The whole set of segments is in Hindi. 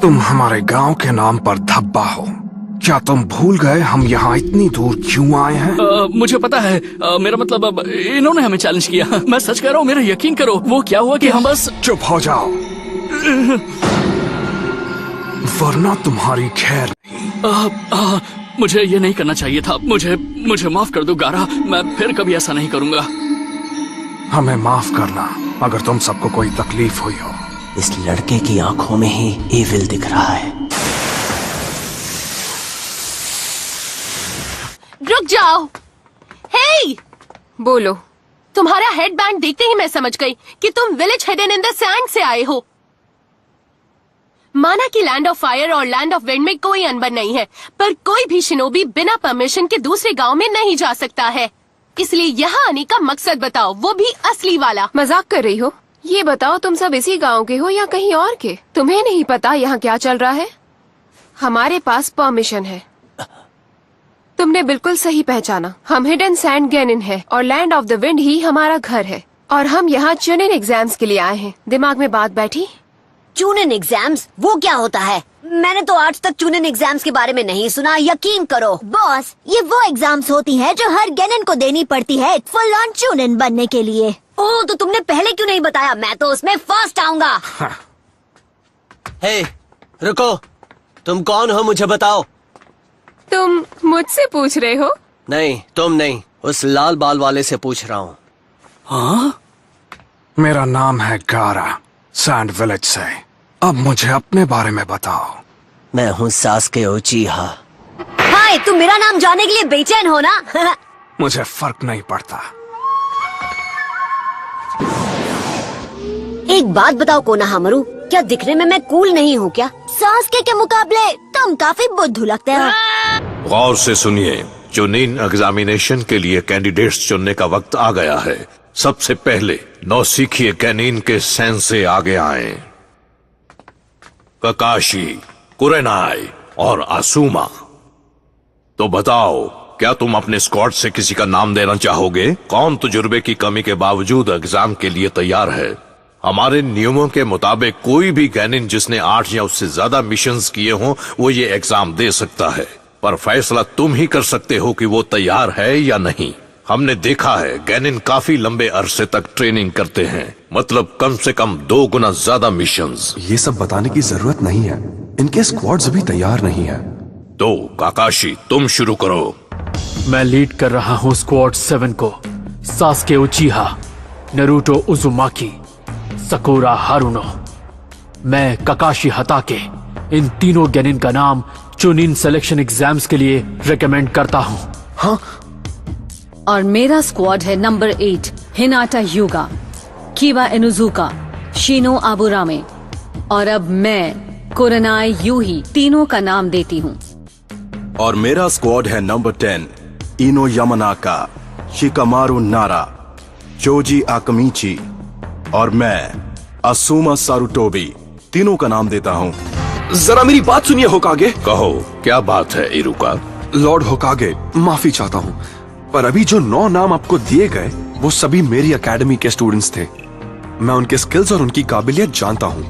तुम हमारे गांव के नाम पर धब्बा हो। क्या तुम भूल गए हम यहाँ इतनी दूर क्यों आए हैं? मुझे पता है। मेरा मतलब अब इन्होंने हमें चैलेंज किया। मैं सच कह रहा हूँ, मेरा यकीन करो। वो क्या हुआ कि हम बस चुप हो जाओ वरना तुम्हारी खैर नहीं। मुझे ये नहीं करना चाहिए था। मुझे माफ कर दो गारा। मैं फिर कभी ऐसा नहीं करूँगा। हमें माफ करना अगर तुम सबको कोई तकलीफ हुई हो। इस लड़के की आंखों में ही एविल दिख रहा है। रुक जाओ। हे! बोलो। तुम्हारा हेडबैंड देखते ही मैं समझ गई कि तुम village hidden in the sand से आए हो। माना कि लैंड ऑफ फायर और लैंड ऑफ विंड में कोई अनबन नहीं है, पर कोई भी शिनोबी बिना परमिशन के दूसरे गांव में नहीं जा सकता है। इसलिए यहाँ आने का मकसद बताओ, वो भी असली वाला। मजाक कर रही हो? ये बताओ तुम सब इसी गांव के हो या कहीं और के? तुम्हें नहीं पता यहाँ क्या चल रहा है? हमारे पास परमिशन है। तुमने बिल्कुल सही पहचाना। हम हिडन सैंड गैनिन है और लैंड ऑफ द विंड ही हमारा घर है। और हम यहाँ चुनिन एग्जाम्स के लिए आए हैं। दिमाग में बात बैठी? Chunin exams? वो क्या होता है? मैंने तो आज तक चुनिन एग्जाम्स के बारे में नहीं सुना। यकीन करो बॉस, ये वो एग्जाम्स होती हैं जो हर गैनन को देनी पड़ती है फुल ऑन चुनिन बनने के लिए। ओह, तो तुमने पहले क्यों नहीं बताया? मैं तो उसमें फर्स्ट आऊंगा। हे, रुको। तुम कौन हो मुझे बताओ। तुम मुझसे पूछ रहे हो? नहीं, तुम नहीं, उस लाल बाल वाले से पूछ रहा हूँ। हाँ? मेरा नाम है गारा, सैंड विलेज से। अब मुझे अपने बारे में बताओ। मैं हूँ सास्के उचिहा। हाय, तुम मेरा नाम जानने के लिए बेचैन हो ना? मुझे फर्क नहीं पड़ता। एक बात बताओ कोनोहामारू, क्या दिखने में मैं कूल नहीं हूँ क्या? सास्के के मुकाबले तुम काफी बुद्धू लगते हो। गौर से सुनिए, चुनिन एग्जामिनेशन के लिए कैंडिडेट्स चुनने का वक्त आ गया है। सबसे पहले नौसिखिए गैनिन के सेंसे आगे आए। ककाशी, कुरेनाई और आसुमा। तो बताओ, क्या तुम अपने स्क्वाड से किसी का नाम देना चाहोगे? कौन तजुर्बे की कमी के बावजूद एग्जाम के लिए तैयार है? हमारे नियमों के मुताबिक कोई भी गैनिन जिसने 8 या उससे ज्यादा मिशंस किए हों वो ये एग्जाम दे सकता है, पर फैसला तुम ही कर सकते हो कि वो तैयार है या नहीं। हमने देखा है गैनिन काफी लंबे अरसे तक ट्रेनिंग करते हैं, मतलब कम से कम 2 गुना ज्यादा मिशंस। ये सब बताने की जरूरत नहीं है, इनके स्क्वाड्स अभी तैयार नहीं है। तो काकाशी, तुम शुरू करो। मैं लीड कर रहा हूँ स्क्वाड 7 को। Sasuke Uchiha, Naruto Uzumaki, Sakura Haruno, मैं ककाशी हताके, इन तीनों गैनिन का नाम चुनिन सिलेक्शन एग्जाम्स के लिए रिकमेंड करता हूँ। हाँ? और मेरा स्क्वाड है नंबर 8, हिनाटा युगा, कीवा इनुजुका, शिनो आबुरामे। और अब मैं कुरेनाई यूही तीनों का नाम देती हूँ। और मेरा स्क्वाड है नंबर 10, इनो यामानाका, शिकामारू नारा, जोजी आकमीची और मैं असुमा सारुटोबी तीनों का नाम देता हूँ। जरा मेरी बात सुनिए होकागे। कहो, क्या बात है इरुका? लॉर्ड होकागे, माफी चाहता हूँ, पर अभी जो 9 नाम आपको दिए गए वो सभी मेरी एकेडमी के स्टूडेंट्स थे। मैं उनके स्किल्स और उनकी काबिलियत जानता हूँ।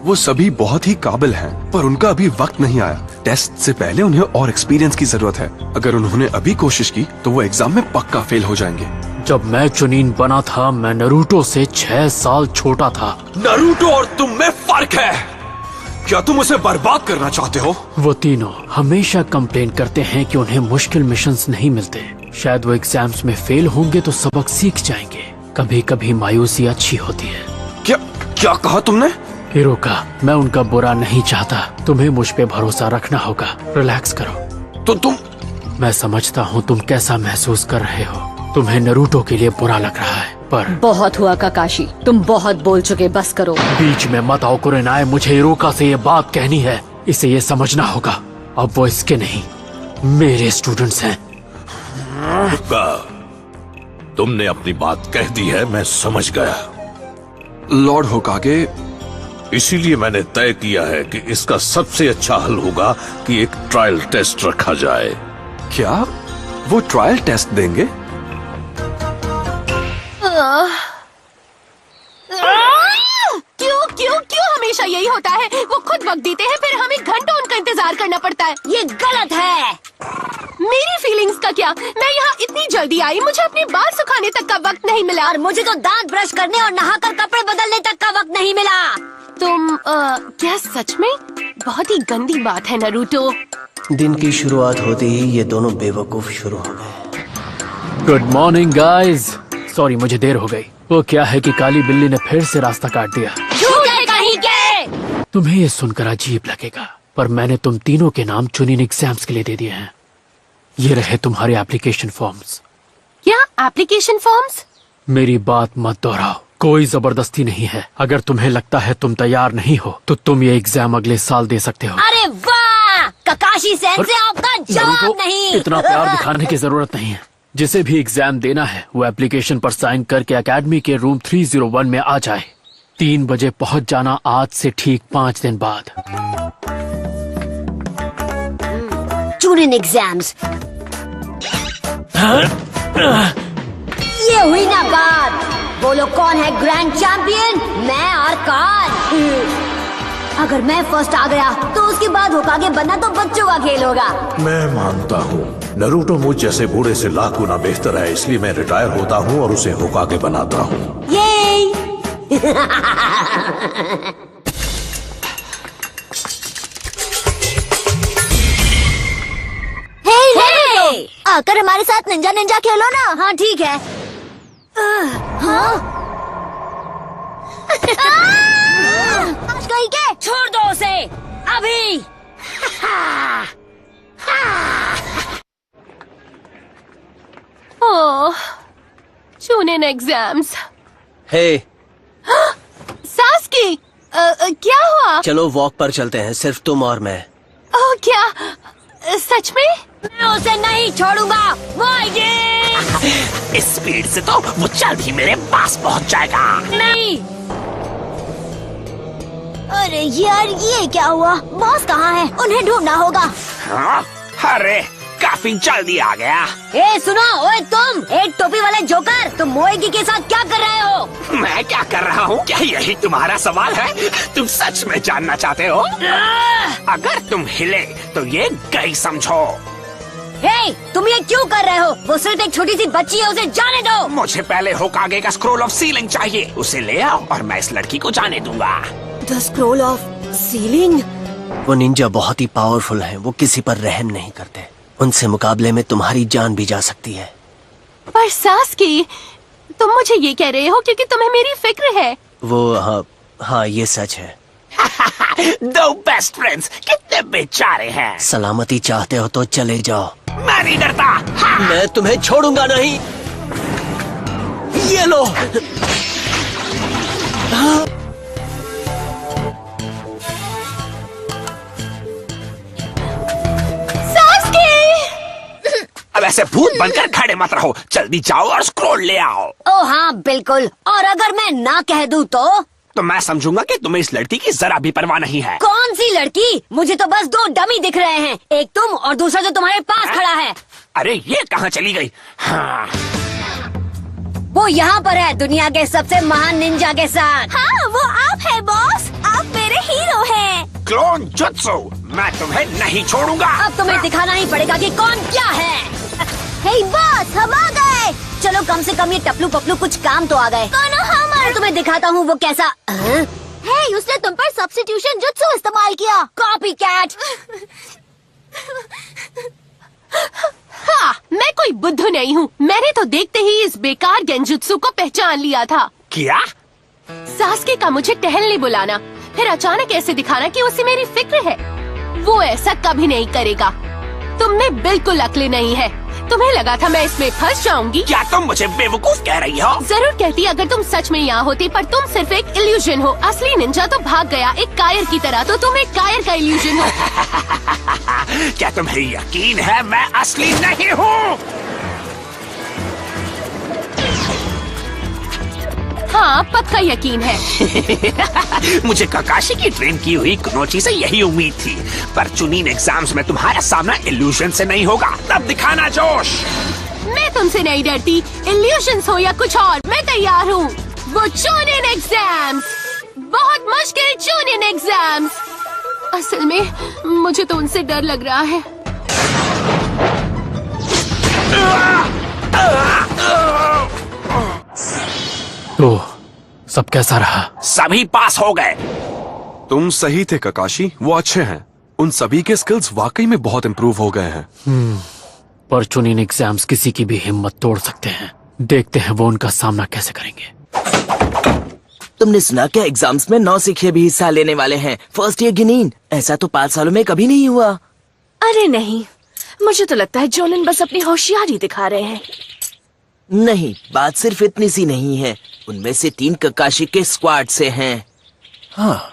वो सभी बहुत ही काबिल हैं, पर उनका अभी वक्त नहीं आया। टेस्ट से पहले उन्हें और एक्सपीरियंस की जरूरत है। अगर उन्होंने अभी कोशिश की तो वो एग्जाम में पक्का फेल हो जाएंगे। जब मैं चुनिन बना था मैं नरूटो से 6 साल छोटा था। नरूटो और तुम में फर्क है। क्या तुम उसे बर्बाद करना चाहते हो? वो तीनों हमेशा कंप्लेन करते हैं कि उन्हें मुश्किल मिशंस नहीं मिलते। शायद वो एग्जाम्स में फेल होंगे तो सबक सीख जाएंगे। कभी कभी मायूसी अच्छी होती है। क्या कहा तुमने? हिरोका, मैं उनका बुरा नहीं चाहता। तुम्हें मुझ पे भरोसा रखना होगा। रिलैक्स करो। तो तुम... मैं समझता हूँ तुम कैसा महसूस कर रहे हो। तुम्हें नरूटो के लिए बुरा लग रहा है, पर बहुत हुआ ककाशी, तुम बहुत बोल चुके, बस करो। बीच में मत आओ कुरेनाई, मुझे हिरोका से ये बात कहनी है। इसे ये समझना होगा, अब वो इसके नहीं मेरे स्टूडेंट्स हैं। तुमने अपनी बात कह दी है, मैं समझ गया। लॉर्ड होकागे, इसीलिए मैंने तय किया है कि इसका सबसे अच्छा हल होगा कि एक ट्रायल टेस्ट रखा जाए। क्या वो ट्रायल टेस्ट देंगे? क्यों क्यों क्यों हमेशा यही होता है? वो खुद वक्त देते हैं फिर इंतजार करना पड़ता है। ये गलत है। मेरी फीलिंग्स का क्या? मैं यहाँ इतनी जल्दी आई, मुझे अपने बाल सुखाने तक का वक्त नहीं मिला। और मुझे तो दांत ब्रश करने और नहाकर कपड़े बदलने तक का वक्त नहीं मिला। तुम क्या सच में? बहुत ही गंदी बात है नरूटो। दिन की शुरुआत होते ही ये दोनों बेवकूफ शुरू हो गए। Good morning guys. सॉरी मुझे देर हो गई। वो क्या है कि काली बिल्ली ने फिर से रास्ता काट दिया। झूठे कहीं के। तुम्हें ये सुनकर अजीब लगेगा, पर मैंने तुम तीनों के नाम चुनिन एग्जाम्स के लिए दे दिए हैं। ये रहे तुम्हारे एप्लीकेशन फॉर्म्स। क्या एप्लीकेशन फॉर्म्स? मेरी बात मत दोहराओ, कोई जबरदस्ती नहीं है। अगर तुम्हें लगता है तुम तैयार नहीं हो तो तुम ये एग्जाम अगले साल दे सकते हो। अरे वाह, ककाशी सेंसे आपका जवाब नहीं। इतना प्यार दिखाने की जरूरत नहीं है। जिसे भी एग्जाम देना है वो एप्लीकेशन पर साइन करके एकेडमी के रूम 301 में आ जाए। 3 बजे पहुंच जाना, आज से ठीक 5 दिन बाद। Chunin exams. ये हुई ना बात। बोलो कौन है ग्रैंड चैंपियन? मैं और कौन? अगर मैं फर्स्ट आ गया तो उसके बाद होकागे बनना तो बच्चों का खेल होगा। मैं मानता हूँ नरूटो मुझ जैसे बूढ़े से लाख गुना बेहतर है, इसलिए मैं रिटायर होता हूँ और उसे होकागे बनाता हूँ। ये आकर हमारे साथ निंजा निंजा खेलो ना। हाँ ठीक है। आज कहीं के छोड़ दो उसे अभी। ओह, चुनिन एग्जाम्स। हे, सास्की, क्या हुआ? चलो वॉक पर चलते हैं, सिर्फ तुम और मैं। ओह क्या? सच में? मैं उसे नहीं छोड़ूंगा। वो ये इस स्पीड से तो वो चल भी मेरे पास पहुंच जाएगा। नहीं। अरे यार ये क्या हुआ? बॉस कहाँ है? उन्हें ढूंढना होगा। हाँ? अरे काफी जल्दी आ गया। ए सुनो, ओए तुम एक टोपी वाले जोकर, तुम मोएगी के साथ क्या कर रहे हो? मैं क्या कर रहा हूँ? क्या यही तुम्हारा सवाल है? तुम सच में जानना चाहते हो? अगर तुम हिले तो ये गई समझो। हे, तुम ये क्यों कर रहे हो? वो सिर्फ एक छोटी सी बच्ची है, उसे जाने दो। मुझे पहले होकागे का स्क्रोल ऑफ सीलिंग चाहिए, उसे ले आओ और मैं इस लड़की को जाने दूंगा। The scroll of ceiling? वो निंजा बहुत ही पावरफुल हैं, वो किसी पर रहम नहीं करते। उनसे मुकाबले में तुम्हारी जान भी जा सकती है। पर सास्की, तुम मुझे ये कह रहे हो क्योंकि तुम्हें मेरी फिक्र है? वो हाँ ये सच है। दो बेस्ट फ्रेंड्स कितने बेचारे हैं। सलामती चाहते हो तो चले जाओ। मैं नहीं डरता। मैं तुम्हें छोड़ूंगा नहीं। ये लो। अब ऐसे भूत बनकर खड़े मत रहो, जल्दी जाओ और स्क्रोल ले आओ। ओ हाँ बिल्कुल। और अगर मैं ना कह दूं तो मैं समझूंगा कि तुम्हें इस लड़की की जरा भी परवाह नहीं है। कौन सी लड़की? मुझे तो बस 2 डमी दिख रहे हैं, एक तुम और दूसरा जो तुम्हारे पास खड़ा है। अरे ये कहाँ चली गई? हाँ। वो यहाँ पर है, दुनिया के सबसे महान निंजा के साथ। हाँ वो आप है बॉस, आप मेरे हीरो हैं। क्लोन जुत्सु, मैं तुम्हें नहीं छोड़ूंगा। अब तुम्हें दिखाना ही पड़ेगा कि कौन क्या है। हे बॉस, हम आ गए। चलो कम से कम ये टपलू पपलू कुछ काम तो आ गए। मैं तुम्हें दिखाता हूँ वो कैसा। हे, उसने तुम पर सब्स्टिट्यूशन जुत्सु इस्तेमाल किया। Copycat. हाँ, मैं कोई बुद्धू नहीं हूँ। मैंने तो देखते ही इस बेकार गेंजुत्सु को पहचान लिया था। क्या? सास्के का मुझे टहलने बुलाना, फिर अचानक ऐसे दिखाना कि उसे मेरी फिक्र है। वो ऐसा कभी नहीं करेगा। तुम में बिल्कुल अक्ल नहीं है। तुम्हें लगा था मैं इसमें फंस जाऊंगी? क्या तुम मुझे बेवकूफ कह रही हो? जरूर कहती अगर तुम सच में यहाँ होती, पर तुम सिर्फ एक इल्यूजन हो। असली निंजा तो भाग गया एक कायर की तरह, तो तुम एक कायर का इल्यूजन हो। क्या तुम्हें यकीन है मैं असली नहीं हूँ? हाँ पक्का यकीन है। मुझे ककाशी की ट्रेन की हुई कुनोची से यही उम्मीद थी, पर चुनिन एग्जाम्स में तुम्हारा सामना इल्यूजन से नहीं होगा। तब दिखाना जोश। मैं तुमसे नहीं डरती, इल्यूजन्स हो या कुछ और, मैं तैयार हूँ। वो चुनिन एग्जाम्स, बहुत मुश्किल चुनिन एग्जाम्स। असल में मुझे तो उनसे डर लग रहा है। तो सब कैसा रहा? सभी पास हो गए। तुम सही थे ककाशी, वो अच्छे हैं। उन सभी के स्किल्स वाकई में बहुत इम्प्रूव हो गए हैं। पर चुनिन एग्जाम्स किसी की भी हिम्मत तोड़ सकते हैं। देखते हैं वो उनका सामना कैसे करेंगे। तुमने सुना क्या एग्जाम्स में 9 सिखे भी हिस्सा लेने वाले हैं? First year genin. ऐसा तो 5 सालों में कभी नहीं हुआ। अरे नहीं, मुझे तो लगता है जोलिन बस अपनी होशियारी दिखा रहे हैं। नहीं, बात सिर्फ इतनी सी नहीं है। उनमें से 3 ककाशी के स्क्वाड से हैं। हाँ,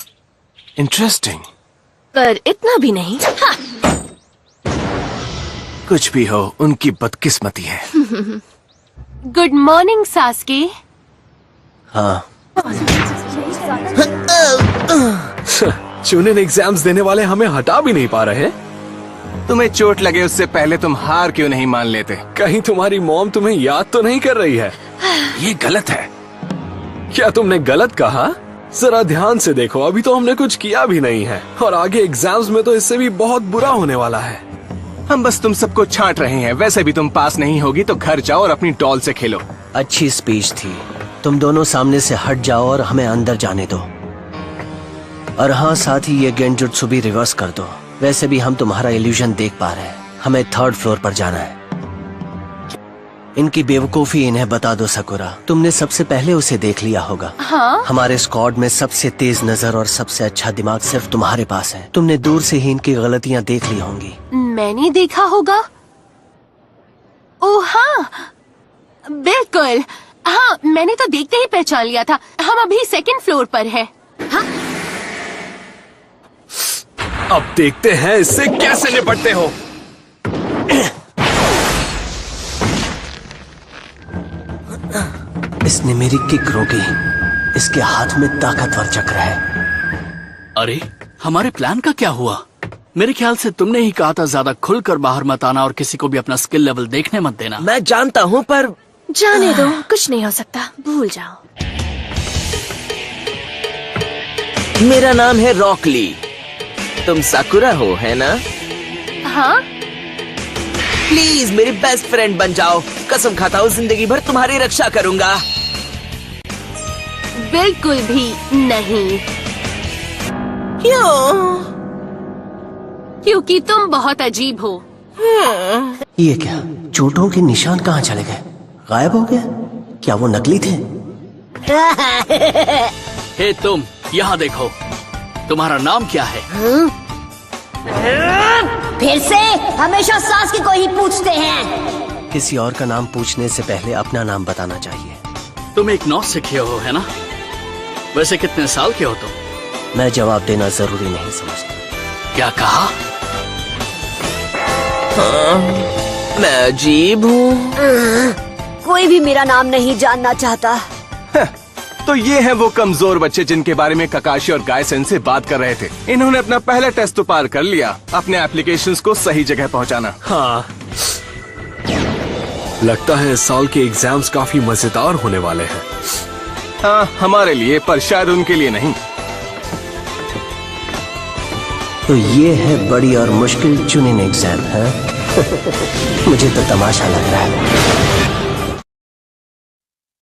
इंटरेस्टिंग। पर इतना भी नहीं। हाँ। कुछ भी हो, उनकी बदकिस्मती है। Good morning Sasuke. हाँ। चुनिन एग्जाम्स देने वाले हमें हटा भी नहीं पा रहे। तुम्हें चोट लगे उससे पहले तुम हार क्यों नहीं मान लेते? कहीं तुम्हारी मॉम तुम्हें याद तो नहीं कर रही है? ये गलत है। क्या तुमने गलत कहा? जरा ध्यान से देखो, अभी तो हमने कुछ किया भी नहीं है और आगे एग्जाम्स में तो इससे भी बहुत बुरा होने वाला है। हम बस तुम सबको छांट रहे हैं। वैसे भी तुम पास नहीं होगी तो घर जाओ और अपनी डॉल से खेलो। अच्छी स्पीच थी। तुम दोनों सामने से हट जाओ और हमें अंदर जाने दो। और हाँ, साथ ही ये गेंजुत्सु भी रिवर्स कर दो। वैसे भी हम तुम्हारा इल्यूजन देख पा रहे हैं। हमें 3rd फ्लोर पर जाना है। इनकी बेवकूफी इन्हें बता दो सकुरा। तुमने सबसे पहले उसे देख लिया होगा। हाँ? हमारे स्क्वाड में सबसे तेज नजर और सबसे अच्छा दिमाग सिर्फ तुम्हारे पास है। तुमने दूर से ही इनकी गलतियां देख ली होंगी। मैंने देखा होगा। ओह हाँ, बिल्कुल। हाँ, मैंने तो देखते ही पहचान लिया था। हम अभी 2nd फ्लोर पर है। हाँ? अब देखते हैं इससे कैसे निपटते हो। इसने मेरी किक रोकी। इसके हाथ में ताकतवर चक्र है। अरे, हमारे प्लान का क्या हुआ? मेरे ख्याल से तुमने ही कहा था ज्यादा खुलकर बाहर मत आना और किसी को भी अपना स्किल लेवल देखने मत देना। मैं जानता हूँ, पर जाने दो, कुछ नहीं हो सकता। भूल जाओ। मेरा नाम है रॉकली। तुम साकुरा हो, है ना? हाँ? प्लीज मेरी बेस्ट फ्रेंड बन जाओ। कसम खाता हूँ जिंदगी भर तुम्हारी रक्षा करूंगा। बिल्कुल भी नहीं। क्यों? क्योंकि तुम बहुत अजीब हो। ये क्या? चोटों के निशान कहाँ चले गए? गायब हो गए? क्या वो नकली थे? हे तुम, यहाँ देखो। तुम्हारा नाम क्या है? फिर से हमेशा सास को ही पूछते हैं। किसी और का नाम पूछने से पहले अपना नाम बताना चाहिए। तुम एक 9 सीखे हो, है ना? वैसे कितने साल के हो तुम? मैं जवाब देना जरूरी नहीं समझता। क्या कहा? हाँ, मैं अजीब हूँ। कोई भी मेरा नाम नहीं जानना चाहता। तो ये है वो कमजोर बच्चे जिनके बारे में ककाशी और गायसेन से बात कर रहे थे। इन्होंने अपना पहला टेस्ट तो पार कर लिया। अपने एप्लीकेशंस को सही जगह पहुंचाना। हाँ, लगता है इस साल के एग्जाम्स काफी मजेदार होने वाले हैं। हाँ, हमारे लिए, पर शायद उनके लिए नहीं। तो ये है बड़ी और मुश्किल चुनिन एग्जाम है। मुझे तो तमाशा लग रहा है।